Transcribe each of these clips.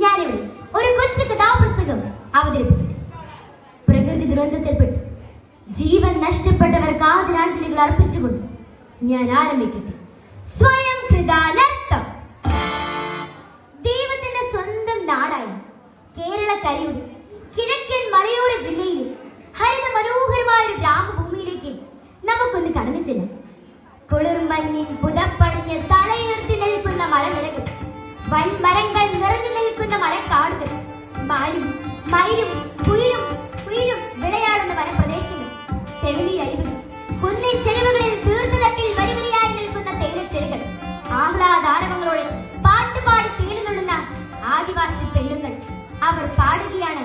ഞാനിവിടെ ഒരു കൊച്ചു കഥാപുസ്തകം അവതരിപ്പിക്കട്ടെ. പ്രകൃതി ദുരന്തത്തിൽപ്പെട്ട് ജീവൻ നഷ്ടപ്പെട്ടവർക്ക് ആദരാഞ്ജലികൾ അർപ്പിച്ചുകൊണ്ട് ഞാൻ ആരംഭിക്കട്ടെ. സ്വയം കൃതാനർത്ഥം. ദൈവത്തിന്റെ സ്വന്തം നാടായ കേരളക്കരയുടെ കിഴക്കൻ മലയോര ജില്ലയിലെ ഹരിത മനോഹരമായ ഒരു ഗ്രാമഭൂമിയിലേക്ക് നമുക്കൊന്ന് കടന്നു ചെല്ലാം. കുളിർമഞ്ഞിൻ പുതപ്പണിഞ്ഞ് തലയുയർത്തി നിൽക്കുന്ന മലനിരകൾ, വൻമരങ്ങൾ നിറഞ്ഞു നിൽക്കുന്ന മരക്കാടുകൾ, മാനും മയിലും കുയിലും വിളയാടുന്ന വനപ്രദേശങ്ങൾ, തെളിനീരരുവികൾ, കുന്നിൻ ചെരുവുകളിൽ തീർത്തുതട്ടിൽ വരിവരിയായി നിൽക്കുന്ന തേയിലച്ചെടികൾ, ആഹ്ലാദാരവങ്ങളോടെ പാട്ടുപാടി തേടുന്നുള്ളുന്ന ആദിവാസി പെണ്ണുങ്ങൾ. അവർ പാടുകയാണ്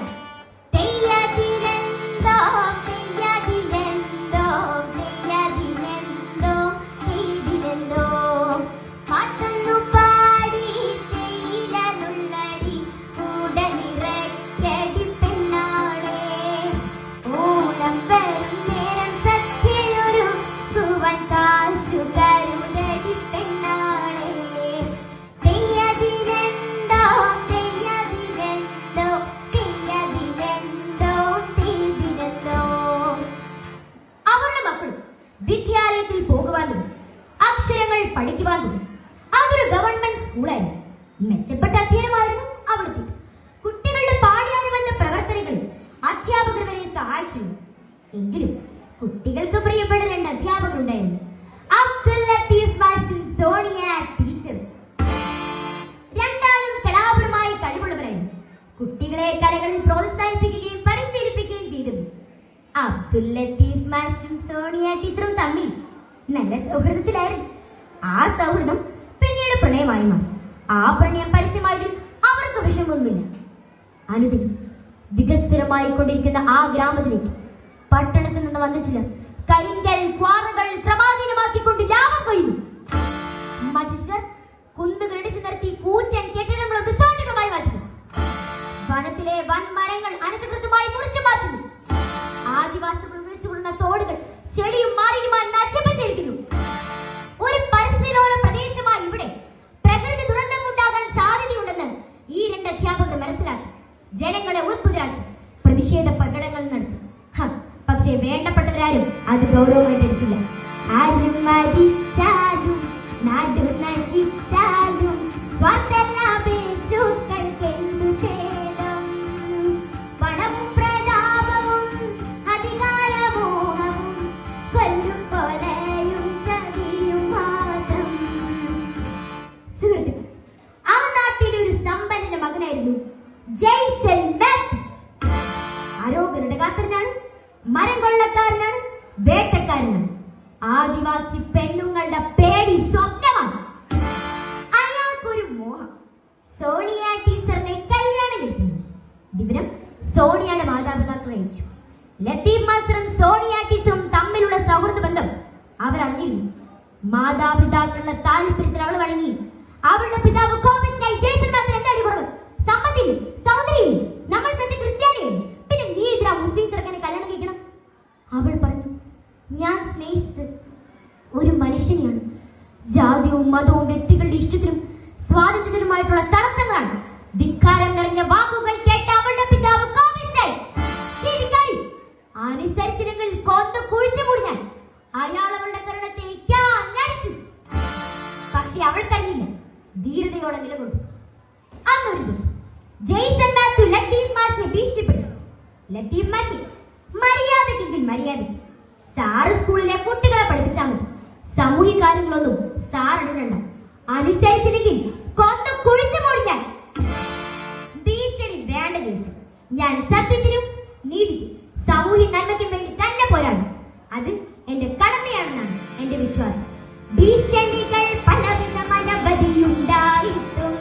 വിദ്യാലയത്തിൽ പോകുവാനും അക്ഷരങ്ങൾ പഠിക്കുവാനും. അതൊരു ഗവൺമെന്റ് സ്കൂളായിരുന്നു. മെച്ചപ്പെട്ട അധ്യയനമായിരുന്നു അവിടുത്തെ. കുട്ടികളുടെ പാഠ്യാനുബന്ധ പ്രവർത്തനങ്ങളിൽ അധ്യാപകർ വരെ സഹായിച്ചിരുന്നു. എങ്കിലും കുട്ടികൾക്ക് പ്രിയപ്പെട്ട രണ്ട് അധ്യാപകരുണ്ടായിരുന്നു, അബ്ദുൽ ലത്തീഫ് മാഷും സോണിയ ടീച്ചർ. രണ്ടാളും കലാപരമായി കഴിവുള്ളവരായിരുന്നു. കുട്ടികളെ കലകളിൽ പ്രോത്സാഹിപ്പിക്കുകയും പരിശീലിപ്പിക്കുകയും ചെയ്തിരുന്നു. അബ്ദുൽ ലത്തീഫ് മാഷും സോണിയ ടീച്ചറും തമ്മിൽ നല്ല സൗഹൃദത്തിലായിരുന്നു. ആ സൗഹൃദം പിന്നീട് പ്രണയമായി മാറി. ആ പ്രണയം പരസ്യമായതിൽ അവർക്ക് വിഷമമൊന്നുമില്ല. അനുദിനം വികസ്വരമായി കൊണ്ടിരിക്കുന്ന ആ ഗ്രാമത്തിലേക്ക് പട്ടണത്തിൽ നിന്ന് വന്ന ചിലർ കരിങ്കൽ ക്വാറകൾ ക്രമാധീനമാക്കിക്കൊണ്ട് ലാഭം കൊയ്യുന്നു. മറ്റു ചിലർ കുന്നുകൾ ഇടിച്ചു നിർത്തി കൂറ്റൻ കെട്ടിടങ്ങളും റിസോർട്ടുകളുമായി മാറ്റുന്നു. വനത്തിലെ വൻമരങ്ങൾ അനധികൃതമായി മുറിച്ചു മാറ്റുന്നു. ആദിവാസികൾ ഉപയോഗിച്ചുകൊള്ളുന്ന തോടുകൾ ചെളിയും മാലിന്യമായി നശിപ്പിച്ചിരിക്കുന്നു. ഒരു പരിസ്ഥിതിലോല പ്രദേശമായി ഇവിടെ പ്രകൃതി ദുരന്തം ഉണ്ടാകാൻ സാധ്യതയുണ്ടെന്ന് ഈ രണ്ട് അധ്യാപകർ മനസ്സിലാക്കി ജനങ്ങളെ ഉത്ഭുതരാക്കി പ്രതിഷേധ പ്രകടനങ്ങൾ നടത്തി. പക്ഷേ വേണ്ടപ്പെട്ടവരാരും അത് ഗൗരവമായിട്ട് എടുത്തില്ല. ആരും മരിച്ചാലും നാടു നശിച്ചാലും സ്വാർത്ഥലാഭേച്ഛുക്കൾക്കെന്തു ഛേദം. പണവും പ്രതാപവും അധികാരമോഹവും കൊല്ലും കൊലയും ചതിയും മാത്രം. സുഹൃത്തുക്കൾ, ആ നാട്ടിലെ ഒരു സമ്പന്നന്റെ മകനായിരുന്നു ജെയ്സൺ മാത്യു. ആരോഗ്യകാരനാണ്, മരം കൊള്ളക്കാരനാണ്, വേട്ടക്കാരനാണ്. ആദിവാസി പെണ്ണുങ്ങളുടെ പേടി സ്വപ്നമാണ്. അയാൾക്കൊരു മോഹം, സോണിയ ടീച്ചറിനെ കല്യാണം കഴിക്കുന്നു. വിവരം സോണിയയുടെ മാതാപിതാക്കൾ അയച്ചു. ലത്തീഫ് മാസ്റ്ററും സോണിയ ടീച്ചറും തമ്മിലുള്ള സൗഹൃദ ബന്ധം അവർ അറിഞ്ഞിരുന്നു. മാതാപിതാക്കളുടെ താല്പര്യത്തിൽ അവൾ വഴങ്ങി. അവളുടെ പിതാവ് കോപിഷ്ഠനായി ജെയ്സൺ മാത്യു എന്താണ് കുറവ്? സമ്പത്തില്ലേ, സൗന്ദര്യം, നമ്മൾ സത്യ ക്രിസ്ത്യാനിയല്ലേ, പിന്നെ നീ ഇതിനാ മുസ്ലിം ചെറുക്കനെ കല്യാണം കഴിക്കണം? അവൾ പറഞ്ഞു, ഞാൻ സ്നേഹിച്ചത് ഒരു മനുഷ്യനെയാണ്. ജാതിയും മതവും വ്യക്തികളുടെ ഇഷ്ടത്തിനും സ്വാതന്ത്ര്യത്തിനുമായിട്ടുള്ള തടസ്സങ്ങളാണ്. ധിക്കാരം നിറഞ്ഞ വാക്കുകൾ കേട്ട അവളുടെ പിതാവ് കോപിഷ്ഠനായി. അനുസരിച്ചില്ലെങ്കിൽ കൊന്നു കുഴിച്ചു മുടിഞ്ഞാൽ അയാൾ അവളുടെ കരുണത്തെ അടിച്ചു. പക്ഷെ അവൾ കഴിഞ്ഞില്ല, ധീരതയോടെ നിലകൊണ്ടു. അന്നൊരു ദിവസം ജെയ്സൺ മാത്യു ലത്തീഫ് മാഷിനെ ഭീഷണിപ്പെടുത്തി. ലത്തീഫ് മാഷി, മര്യാദക്കെങ്കിൽ മര്യാദയ്ക്ക് സാറ് സ്കൂളിലെ കുട്ടികളെ പഠിപ്പിച്ചാൽ മതി. സാമൂഹിക കാര്യങ്ങളൊന്നും സാർ ഇടണ്ട. അനുസരിച്ചില്ലെങ്കിൽ കൊന്നു കുഴിച്ചു മുടിഞ്ഞാൽ. ഭീഷണി വേണ്ട ജെയ്സൺ. ഞാൻ സത്യത്തിനും നീതിക്കും സാമൂഹ്യ നന്മയ്ക്കും വേണ്ടി തന്നെ പോരാടും. അത് എന്റെ കടമയാണെന്നാണ് എന്റെ വിശ്വാസം. ഭീഷണികൾ പലവിധ അനവധിയുണ്ടായിട്ടും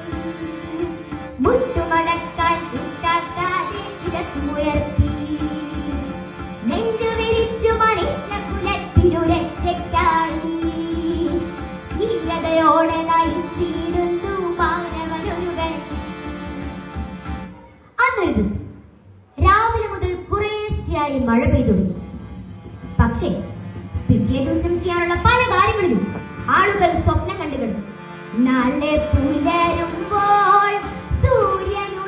മുട്ടുമടക്കാൻ കൂട്ടാക്കാതെ ശിരസുയർത്തി നെഞ്ചു വിരിച്ചു മനുഷ്യകുലത്തിനു രക്ഷയ്ക്കായി ധീരതയോടെ നയിച്ചിടുന്നു മാനവനൊരുവൻ. അന്നൊരു ദിവസം രാവിലെ മുതൽ കുറേശ്ശെയായി മഴ പെയ്തു. പക്ഷേ പിറ്റേ ദിവസം ചെയ്യാനുള്ള പല കാര്യങ്ങളിലും ആളുകൾ സ്വപ്നം കണ്ടു കിടന്നു. നാളെ പുലരുമ്പോൾ സൂര്യനു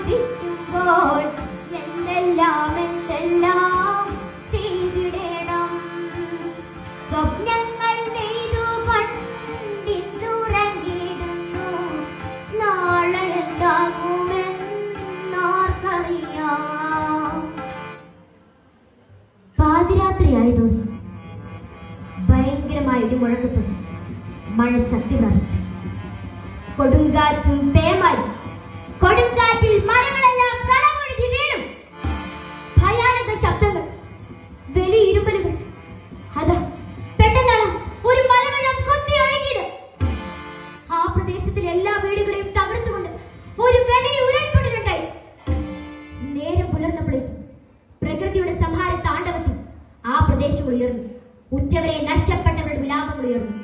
ശക്തി നിറച്ചു. കൊടുങ്കാറ്റും പേമാരി, കൊടുങ്കാറ്റിൽ മരങ്ങളെല്ലാം കടമൊഴുകി വീണു. ഭയാനക ശബ്ദങ്ങൾ, വലിയ ഇരുമ്പലുകൾ. അതാ പെട്ടെന്നാണ് ഒരു മലവെള്ളം കൊത്തി ഒഴുകിയത്. ആ പ്രദേശത്തിലെ എല്ലാ വീടുകളെയും തകർത്തുകൊണ്ട് ഒരു വലിയ ഉരുൾപൊട്ടലുണ്ടായി. നേരം പുലർന്നപ്പോഴേക്കും പ്രകൃതിയുടെ സംഹാര താണ്ഡവത്തിൽ ആ പ്രദേശം ഉയർന്നു. ഉറ്റവരെ നഷ്ടപ്പെട്ടവരുടെ വിലാപങ്ങൾ ഉയർന്നു.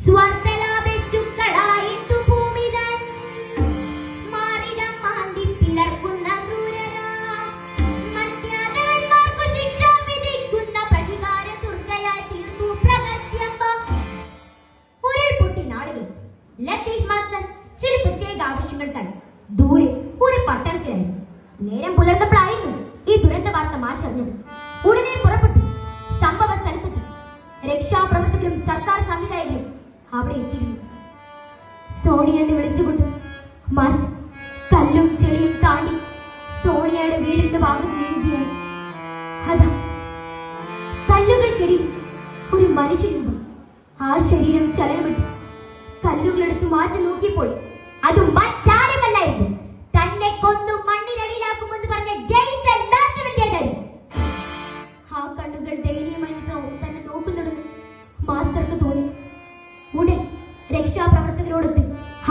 സ്വർത്തലാപെച്ചുക്കളായിട്ടു ഭൂമിതൻ മാറിടം മാന്തി പിളർക്കുന്ന ക്രൂരരാം മർത്യാദേവന്മാർക്കു ശിക്ഷ വിധിക്കുന്ന പ്രതികാര ദുർഗയായി തീർന്നു പ്രകൃത്യമ്പം. ഉരുൾപൊട്ടി നാടുകൾ. ലത്തീഫ് മാസ്റ്റർ ചില പ്രത്യേക ആവശ്യങ്ങൾക്കായി ദൂരെ ഒരു പട്ടണത്തിലായിരുന്നു. നേരം പുലർന്നപ്പോഴായിരുന്നു ഈ ദുരന്ത വാർത്ത മാഷ് അറിഞ്ഞത്. ഉടനെ പുറപ്പെട്ടു. സംഭവ സ്ഥലത്തെത്തി. രക്ഷാപ്രവർത്തകരും സർക്കാർ സംവിധായകരും അവിടെ എത്തിയിരുന്നു. സോണിയ എന്ന് വിളിച്ചുകൊണ്ട് മാഷ് കല്ലും ചെളിയും താണ്ടി സോണിയയുടെ വീടിന്റെ ഭാഗത്ത് നീങ്ങുകയാണ്. അതാ കല്ലുകൾക്കിടയിൽ ഒരു മനുഷ്യരൂപം. ആ ശരീരം ചലനമറ്റു. കല്ലുകളെടുത്ത് മാറ്റി നോക്കിയപ്പോൾ അത് മറ്റാരുമല്ലായിരുന്നു, തന്നെ കൊന്നു മണ്ണിനടിയിലാക്കുമെന്ന് പറഞ്ഞ ജെയ്സൺ മാത്യുവിന്റേതായിരുന്നു. ആ കണ്ണുകൾ ദയനീയമായി തന്നെ നോക്കുന്നുണ്ടെന്ന് മാസ്റ്റർക്ക് തോന്നി. ഉടൻ രക്ഷാപ്രവർത്തകരോടൊത്ത്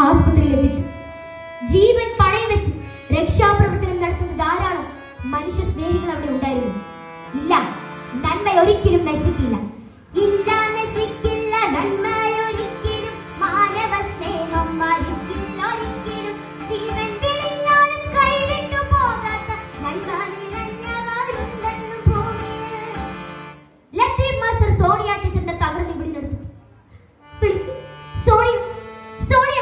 ആസ്പത്രിയിൽ എത്തിച്ചു. ജീവൻ പണയം വെച്ച് രക്ഷാപ്രവർത്തനം നടത്തുന്ന ധാരാളം മനുഷ്യ സ്നേഹികൾ അവിടെ ഉണ്ടായിരുന്നു. ഇല്ല, നന്മ ഒരിക്കലും നശിക്കില്ല. ഇല്ല, നശിക്കില്ല നന്മയൊരിക്കലും. മാനവ സ്നേഹം മരിക്കില്ല ഒരിക്കലും. ജീവൻ പിടിഞ്ഞാലും കൈവിട്ടു പോകാത്ത നന്മ നിറഞ്ഞവരുണ്ടെന്നു ഭൂമിയിൽ. ലത്തീഫ് മാസ്റ്റർ സോണിയ ടീച്ചറിന്റെ തകർന്ന വീടിനടുത്ത് വിളിച്ചു. സോണിയ, സോണിയ.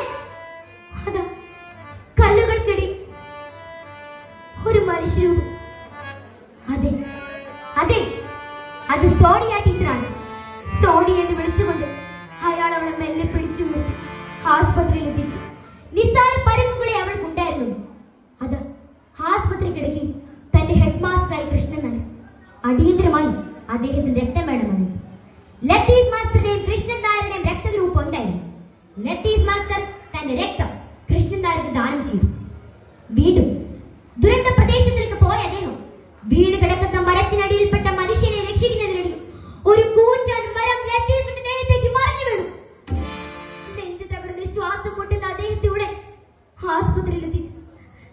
അതാ കല്ലുകൾക്കിടയിൽ ഒരു മനുഷ്യരൂപം. അതെ അതെ, അത് സോണിയ ടീച്ചറാണ്. സോണിയ എന്ന് വിളിച്ചുകൊണ്ട് അയാൾ അവളെ മെല്ലെ പിടിച്ചു ഉയർത്തി ആസ്പത്രിയിൽ എത്തിച്ചു. നിസ്സാര പരിക്കുകളെ അവൾക്കുണ്ടായിരുന്നു. അത് ആസ്പത്രി കിടക്കി തന്റെ ഹെഡ് മാസ്റ്ററായി കൃഷ്ണൻ നായർ. അടിയന്തരമായി അദ്ദേഹത്തിന് രക്തം വേണമായിരുന്നു. ലത്തീഫ് മാസ്റ്ററുടെയും കൃഷ്ണൻ നായരുടെയും രക്തഗ്രൂപ്പ് ഉണ്ടായിരുന്നു. ലത്തീഫ് മാസ്റ്റർ തന്റെ രക്തം കൃഷ്ണൻ നായർക്ക് ദാനം ചെയ്തു. വീണ്ടും ദുരന്ത പ്രദേശത്തിലേക്ക് പോയ അദ്ദേഹം വീട് കിടക്കുന്ന മരത്തിനടിയിൽപ്പെട്ട മനുഷ്യനെ രക്ഷിക്കുന്നതിനിടയിൽ ഒരു കൂറ്റൻ മരം ലത്തീഫിന്റെ ദേഹത്തേക്ക് മറിഞ്ഞു വീണു. നെഞ്ചു തകർന്ന് ശ്വാസം മുട്ടുന്ന അദ്ദേഹത്തെ ഉടൻ ആസ്പത്രിയിൽ എത്തിച്ചു.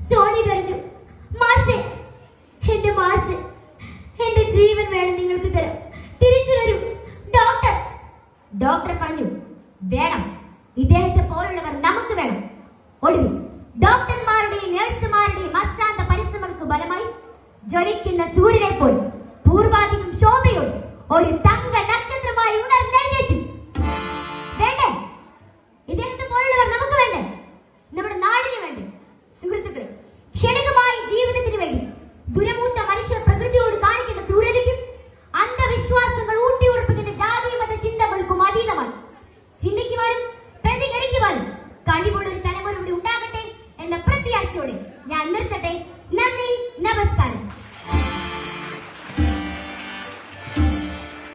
സോണി കരഞ്ഞു. മാഷെ, എന്റെ മാഷെ, എന്റെ ജീവൻ വേണം നിങ്ങൾക്ക് തരാം. തിരിച്ചു വരൂ ഡോക്ടർ. ഡോക്ടർ പറഞ്ഞു, വേണം, ഇദ്ദേഹത്തെ പോലുള്ളവർ നമുക്ക് വേണം. ഒടുവിൽ ഡോക്ടർമാരുടെയും നഴ്സുമാരുടെയും അശ്രാന്ത പരിശ്രമങ്ങൾക്ക് ഫലമായി ജ്വലിക്കുന്ന സൂര്യനെ പോലും പൂർവാധികം ശോഭയോടെ ഒരു തങ്ക നക്ഷത്രമായി ഉണർന്നെഴുന്നേറ്റു. വേണ്ടേ? ഇദ്ദേഹത്തെ പോലുള്ളവർ നമുക്ക് വേണ്ടേ? നമ്മുടെ നാടിന് വേണ്ടേ? സുഹൃത്തുക്കളെ, ക്ഷണികമായ ജീവിതത്തിന് വേണ്ടി ദുരമൂത്ത മനുഷ്യർ പ്രകൃതിയോട് കാണിക്കുന്ന ക്രൂരതയ്ക്കും അന്ധവിശ്വാസങ്ങൾ ഊട്ടിയുറപ്പിക്കുന്ന ജാതി മത ചിന്തകൾക്കും അതീതമായി ചിന്തിക്കുവാനും പ്രതികരിക്കുവാനും കഴിവുള്ള ഒരു തലമുറ ഇവിടെ ഉണ്ടാകട്ടെ എന്ന പ്രത്യാശയോടെ ഞാൻ നിർത്തട്ടെ.